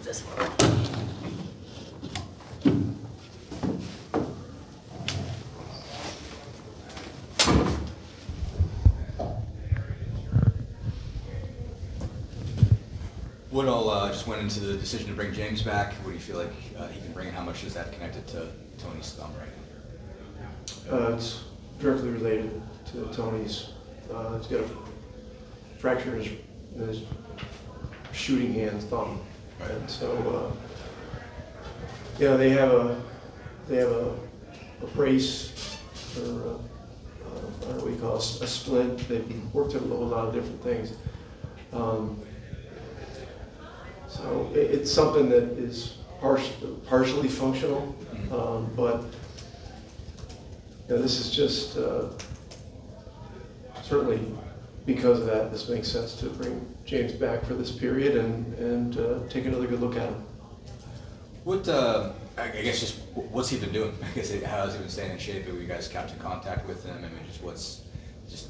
this one. What all just went into the decision to bring James back? What do you feel like he can bring, and how much is that connected to Tony's thumb right now? It's directly related to Tony's. He's got a fracture in his shooting hand thumb, Right. and so yeah, they have a brace, or I don't know what you call it, a splint. They've worked at a lot of different things. So it's something that is partially functional, but you know, this is just certainly because of that. This makes sense to bring James back for this period and take another good look at him. What I guess just what's he been doing? I guess how has he been staying in shape? Have you guys kept in contact with him? I mean, just what's just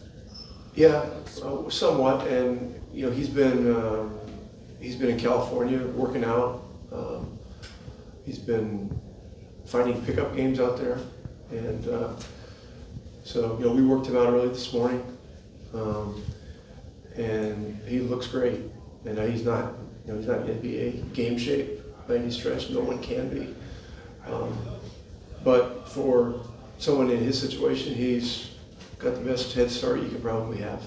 Yeah, somewhat, and you know, he's been in California working out. He's been finding pickup games out there, and so you know, we worked him out early this morning, and he looks great. And he's not in NBA game shape by any stretch. No one can be, but for someone in his situation, he's got the best head start you could probably have.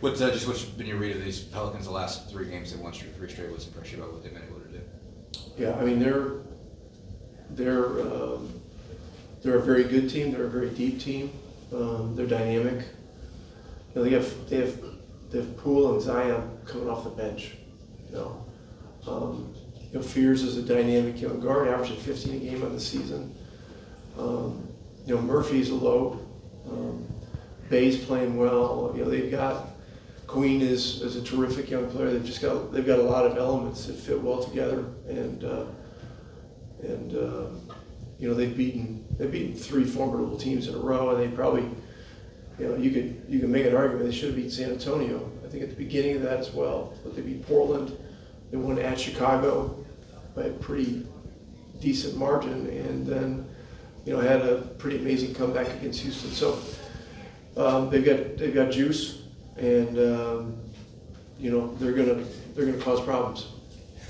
what's been your read of these Pelicans the last 3 games they won 3 straight? What's impressed you about what they've been able to do? Yeah, I mean they're a very good team. They're a very deep team. They're dynamic. You know, they have Poole and Zion coming off the bench. You know, Fears is a dynamic young guard, averaging 15 a game on the season. You know, Murphy's a load. Bay's playing well. You know, they've got Queen is a terrific young player. They've got a lot of elements that fit well together, and you know, they've beaten 3 formidable teams in a row, and they probably, you know, you can make an argument they should have beat San Antonio, I think, at the beginning of that as well. But they beat Portland. They won at Chicago by a pretty decent margin, and then, you know, had a pretty amazing comeback against Houston. So they've got juice, and you know, they're gonna cause problems.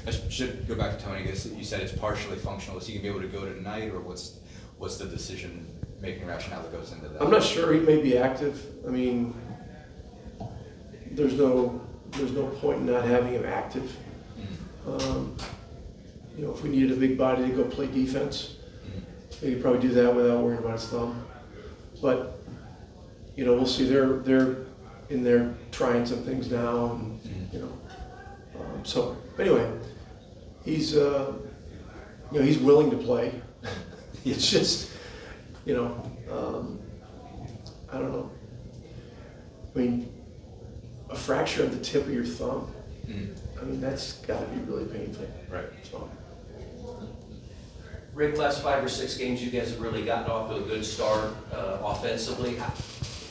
I should go back to Tony. I guess you said it's partially functional. Is he gonna be able to go tonight, or what's the decision-making rationale that goes into that? I'm not sure. He may be active. I mean, there's no point in not having him active. You know, if we needed a big body to go play defense, they could probably do that without worrying about his thumb. But you know, we'll see. They're in there trying some things now, and you know. So anyway, he's you know, he's willing to play. It's just, you know, I don't know. I mean, a fracture of the tip of your thumb. I mean, that's got to be really painful. Right. So. Rick, last 5 or 6 games, you guys have really gotten off to a good start offensively.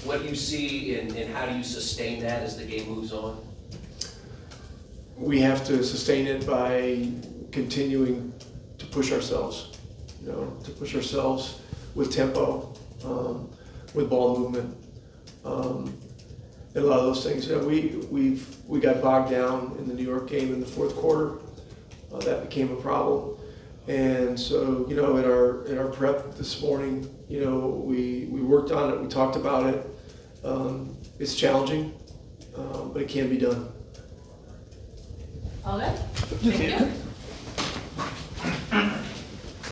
What do you see, and how do you sustain that as the game moves on? We have to sustain it by continuing to push ourselves, you know, to push ourselves with tempo, with ball movement, and a lot of those things. You know, we got bogged down in the New York game in the 4th quarter. That became a problem, and so, you know, in our prep this morning, you know, we worked on it. We talked about it. It's challenging, but it can be done. All good? Thank you.